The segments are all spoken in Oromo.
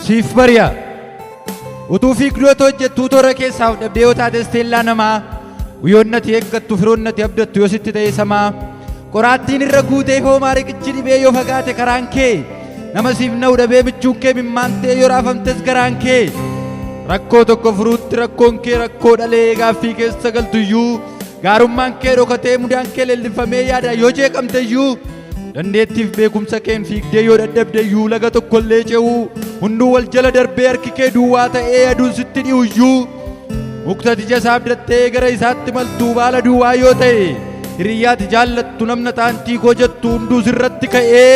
siif bari'a. Utuu fiigdota hojjettuu toora keessaaf dhabdee yoo taate isteellaa namaa guyyoonnati eeggattu firoonnati abdattu yoo sitti ta'e samaa qoraattiin irra guutee hoomaa riqichi dhibee yoo fagaate karaan kee nama siif na'u dhabee michuun kee mimmaantee yoo raafamtes garaan kee rakkoo tokko furuutti rakkoon kee rakkoo dhalee gaaffii keessa galtuyyuu gaarummaan kee dhokatee mudaan kee leellifamee yaada yoo jeeqamteyyuu dandeettiif beekumsa keen fiigdee yoo dadhabdeyyuu laga tokkollee ce'uu hunduu wal jala darbee harki kee duwwaa ta'ee aduun sitti dhi'uyyuu muktati jasaa abdattee gara isaatti maltuu baala duwwaa yoo ta'e hiriyyaati jaallattu namna taantii koo jettu hunduu sirratti ka'ee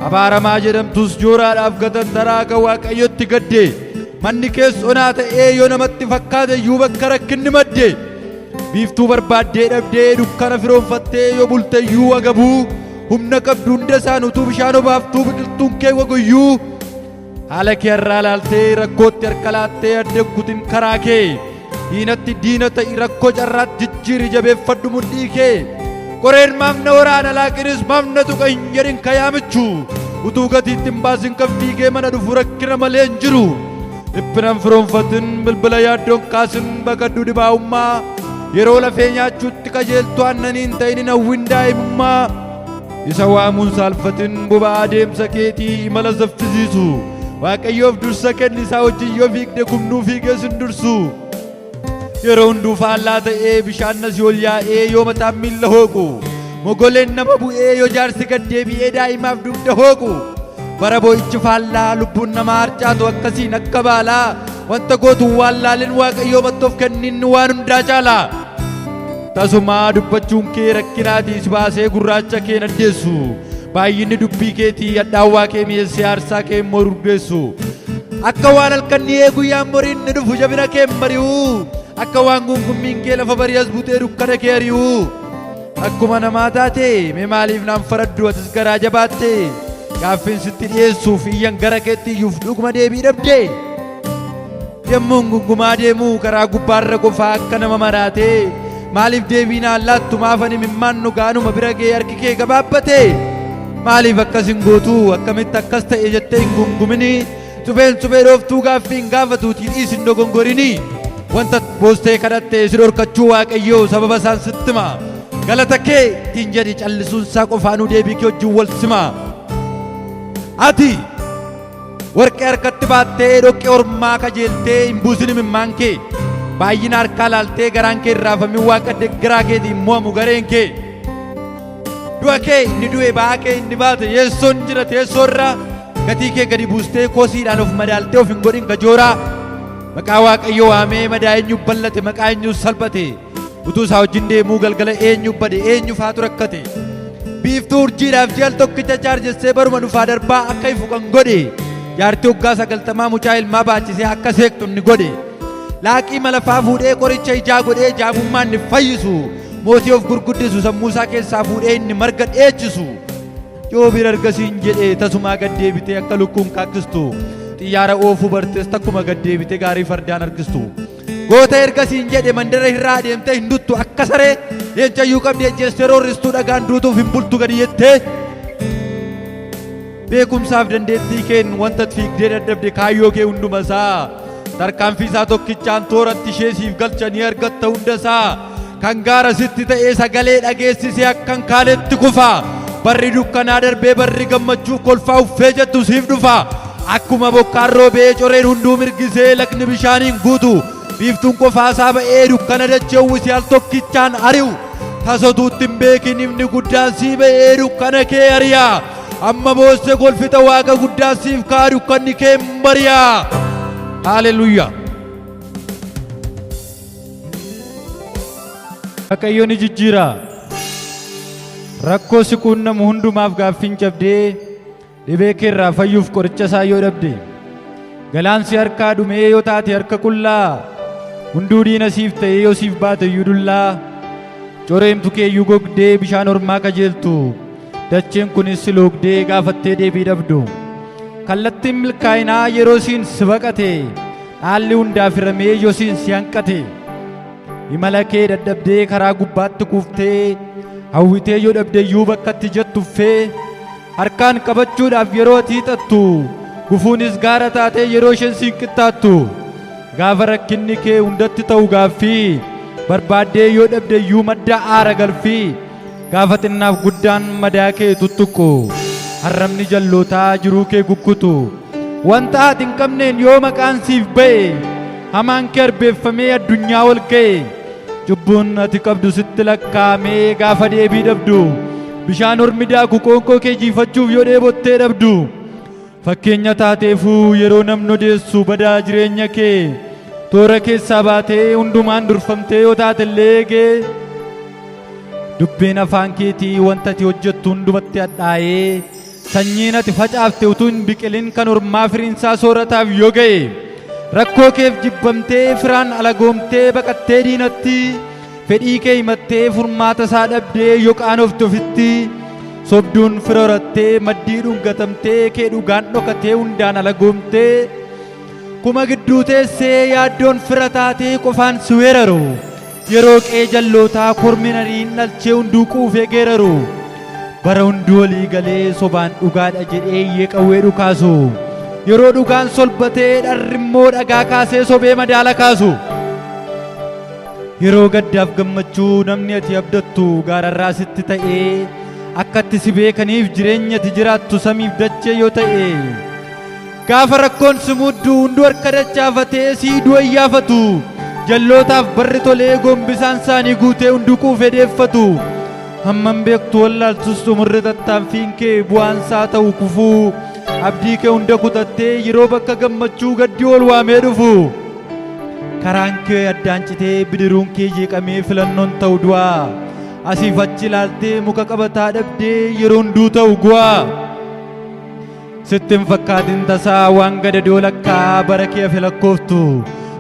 abaaramaa jedhamtus jooraadhaaf gatantaraa kan waaqayyotti gadde manni kees onaa ta'ee yoo namatti fakkaate iyyuu bakka rakkinni madde biiftuu barbaaddee dhabdee dukkana firoonfattee yoo bulte iyyuu agabuu humna qabdu hunda isaan utuu bishaan obaaftuu biqiltuun kee waguyyuu haala kee irraa laaltee rakkootti harka laattee adda kutin karaa kee diinatti diina ta'i rakkoo carraatti jijjiiri jabeeffadhu mudhii kee qoreen maafna waraana laaqinis maafna tuqa hin jedhin kayaamichu utuu gatiitti hin baasin kan fiigee mana dhufu rakkina malee hin jiru dhiphinaan firoonfatin bilbila yaaddoon kaasin baqadhu dhibaa'ummaa yeroo lafee nyaachuutti qajeeltu aannaniin ta'inin hawwin daa'imummaa isa waamuun saalfatin boba'aa deemsa keetii imala saffisiisu waaqayyoof dursa kenni isaa wajjin yoo fiigde kumnuu fiigee sin dursu yeroo hunduu faallaa ta'ee bishaan nasii ol yaa'ee yoo mataan miilla hooqu mogoleen nama bu'ee yoo jaarsi gaddeebi'ee daa'imaaf dugda hooqu bara boo'ichi faallaa lubbuun namaa harcaatu akkasiin akka baalaa wanta gootuun waan laalin waaqayyoo mattoof kenninni waan hundaa caalaa tasumaa dubbachuun kee rakkinaatiis baasee gurraacha kee naddeessu baay'inni dubbii keetii hadhaawwaa kee mi'eessee aarsaa kee immoo urgeessu akka waan halkanii guyyaan moriin ni dhufu jabina kee mari'u akka waan gungummiin kee lafa bari'as butee dukkana kee ari'u akkuma namaa taate mee maaliif naan faraddu atis garaa jabaatte gaaffiin sitti dhiyeessuuf iyyan gara keetti iyyuuf dhuguma deebii dhabde yemmuun gungumaa deemuu karaa gubbaarra qofaa akka nama maraate maaliif deebii naan laattu maafani mimmaannu gaanuma bira gee harki kee gabaabbate maaliif akkasin gootuu akkamitti akkas ta'e jettee hin gungumini suphee dhooftuu gaaffiin gaafatuutiin dhiisin dogongorini wanta boostee kadhatte si dhorkachuu waaqayyoo sababa isaan sittima galata kee ittiin jedhi callisuun isaa qofaanuu deebii kee wajjin wal sima ati warqee harkatti baattee dhoqqee ormaa kajeeltee hin buusin imimmaan kee baay'ina harkaa laaltee garaan kee irraafamin waaqa deggeraa keetiin mo'amu gareen kee du'a kee inni du'e ba'aa kee inni baate yeessoon jira teessoorra gatii kee gadi buustee koosiidhaan of madaaltee of hin godhin gajooraa maqaa waaqayyoo waamee madaa eenyu ballate maqaa eenyu salphate utuu isaa wajjin deemuu galgala eenyu bade eenyu faatu rakkate biiftuu urjiidhaaf ji'al tokkicha jaarjessee baruma dhufaa darbaa akka ifu kan godhe jaartii waggaa 90 mucaa ilmaa baachisee akka seektu inni godhe laaqii malafaa fuudhee qoricha ijaa godhee jaabummaa inni fayyisu mootii of gurguddisu sammuu isaa keessaa fuudhee inni marga dheechisu yoo bira argasiin jedhee tasumaa gaddeebitee akka lukkuun kaakkistu xiyyaara oofuu bartees takkuma gaddeebitee gaarii fardaan argistu goota ergasiin jedhe mandara irraa adeemtee hin duttu akka saree leencayyuu qabdee ejjeessee roorristuu dhagaan duutuuf hin bultu gadi jettee beekumsaaf dandeettii keen wanta fiigdee dadhabde kaayyoo kee hunduma isaa tarkaanfii isaa tokkichaan tooratti ishee siif galchanii argatta hunda isaa kan gaara sitti ta'ee sagalee dhageessisee akkan kaaletti kufa barri dukkanaa darbee barri gammachuuf kolfaa uffee jettu siif dhufa akkuma bokkaan roobee coreen hunduu mirgisee lagni bishaaniin guutu biiftuun qofaasaa ba'ee dukkana dachee uwwisee al tokkichaan ari'u tasotuutti hin beekin ifni guddaan sii ba'ee dukkana kee ari'a amma boosse golfita waaqa guddaan siif ka'a dukkanni kee hin bari'a haaleluyyaa waaqayyo ni jijjiira rakkoo si quunnamu hundumaaf gaaffiin cabdee dhibee kee irraa fayyuuf qoricha isaa yoo dhabde galaansi harkaa dhumee yoo taate harka qullaa hunduu diina siif ta'ee yoo siif baate iyyuu dullaa coreemtu kee iyyuu gogdee bishaan ormaa kajeeltu dacheen kunis si loogdee gaafattee deebii dhabdu kallattiin milkaa'inaa yeroo siin si baqate dhaalli hundaa firamee yoo siin si hanqate imala kee dadhabdee karaa gubbaatti kuuftee hawwitee yoo dhabde iyyuu bakkatti jettuffee harkaan qabachuudhaaf yeroo ati hiixattu gufuunis gaara taatee yeroo isheen siin qixxaattu gaafa rakkinni kee hundatti ta'u gaaffii barbaaddee yoo dhabde iyyuu madda aara galfii gaafa xinnaaf guddaan madaa kee tuttuqqu harrabni jallootaa jiruu kee kukkutu wanta ati hin qabneen yoo maqaan siif ba'e hamaan kee arbeeffamee addunyaa ol ga'e cubbuun ati qabdu sitti lakkaa'amee gaafa deebii dhabdu bishaan ormi daaku qoonqoo kee jiifachuuf yoo dheebottee dhabdu fakkeenya taateefuu yeroo namni odeessu badaa jireenya kee toora keessaa baatee hundumaan durfamtee yoo taatellee eegee dubbiin afaan keetii wanta ati hojjettu hundumatti hadhaa'ee sanyiin ati facaafte utuu hin biqilin kan ormaa firiinsaa soorataaf yoo ga'e rakkoo keef jibbamtee firaan alagoomtee baqattee diinatti fedhii kee himattee furmaata isaa dhabdee yoo qaanofte ofitti sobduun fira horattee maddii dhungatamtee kee dhugaan dhokatee hundaan alagoomtee kuma gidduu teessee yaaddoon fira taatee qofaan si weeraru yeroo qee jallootaa kormi nariin dhalchee hunduu quufee geeraru bara hunduu walii galee sobaan dhugaadha jedhee iyyee qawwee dhukaasu yeroo dhugaan solbatee dharrimmoo dhagaa kaasee sobee madaala kaasu yeroo gaddaaf gammachuu namni ati abdattu gaararraa sitti ta'ee akkatti si beekaniif jireenya ati jiraattu samiif dachee yoo ta'e gaafa rakkoon si muddu hunduu harka dachaafatee sii du'a iyyaafatu jallootaaf barri tolee gombisaan isaanii guutee hunduu quufee deeffatu hamman beektu wallaaltus xumurre tattaaffiin kee bu'aansaa ta'u kufuu abdii kee hunda kutattee yeroo bakka gammachuu gaddi ol waamee dhufu karaan kee addaan citee bidiruun kee jeeqamee filannoon ta'u du'a asiif achi ilaaltee muka qabataa dhabdee yeroo hunduu ta'u gu'a sitti hin fakkaatin tasaa waan gadadoo lakkaa bara kee hafe lakkooftu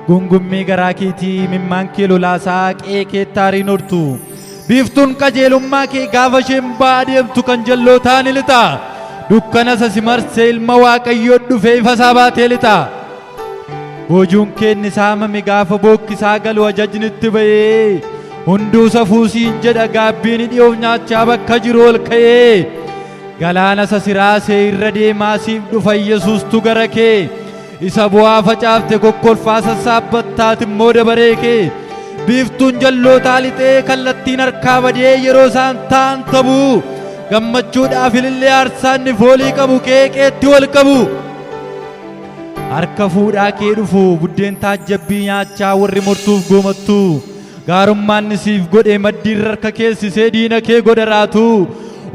gungummii garaa keetii mimmaan kee lolaasaa qe'ee kee taariin hortu biiftuun qajeelummaa kee gaafa isheen ba'aa deemtu kan jallootaa ni lixa dukkana isa si marsee ilma waaqayyoo dhufee ifa isaa baatee lixa boojuun kee inni saamame gaafa bookkisaa galu ajajnitti ba'ee hunduu safuusiin jedha gaabbiin dhiyoof nyaachaa bakka jiru ol ka'ee galaana isa siraasee irra deemaa siif dhufa Yesuustu gara kee isa bu'aa facaafte kokkolfaa sassaabbattaat immoo dabaree kee biiftuun jallootaa lixee kallattiin harkaa badee yeroo isaan ta'an tabuu gammachuudhaaf ilillee aarsaan ni foolii qabu qeeqeetti wal qabu harka fuudhaa kee dhufu buddeen taajjabbii nyaachaa warri mortuuf goomattu gaarummaan siif godhe maddiin harka keessisee diina kee godha raatu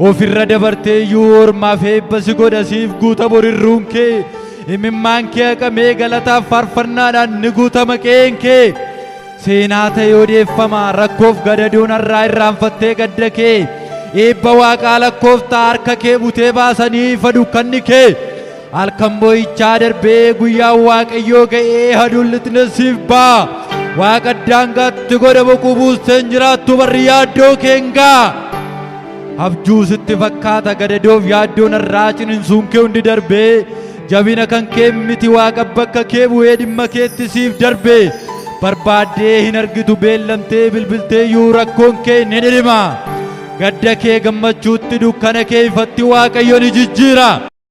ofirra dabartee iyyuu ormaaf eebba si godha siif guuta borirruun kee imimmaan kee haqamee galataaf faarfannaadhaan ni guutama qe'een kee seenaa ta'e odeeffama rakkoof gadadoon har'aa irraanfattee gadda kee eebba waaqaa lakkooftaa harka kee butee baasanii ifa dukkanni kee halkan boo'ichaa darbee guyyaan waaqayyoo ga'ee aduun lixne siif ba'a waaqa daangaatti godha boquu buusteen jiraattu barri yaaddoo keengaa abjuu sitti fakkaata gadadoof yaaddoon irraa cininsuun kee hundi darbee jabina kan kee miti waaqa bakka kee bu'ee dhimma keetti siif darbee barbaaddee hin argitu beellamtee bilbiltee iyyuu rakkoon kee ni dhidhima gadda kee gammachuutti dukkana kee ifatti waaqayyo ni jijjiira.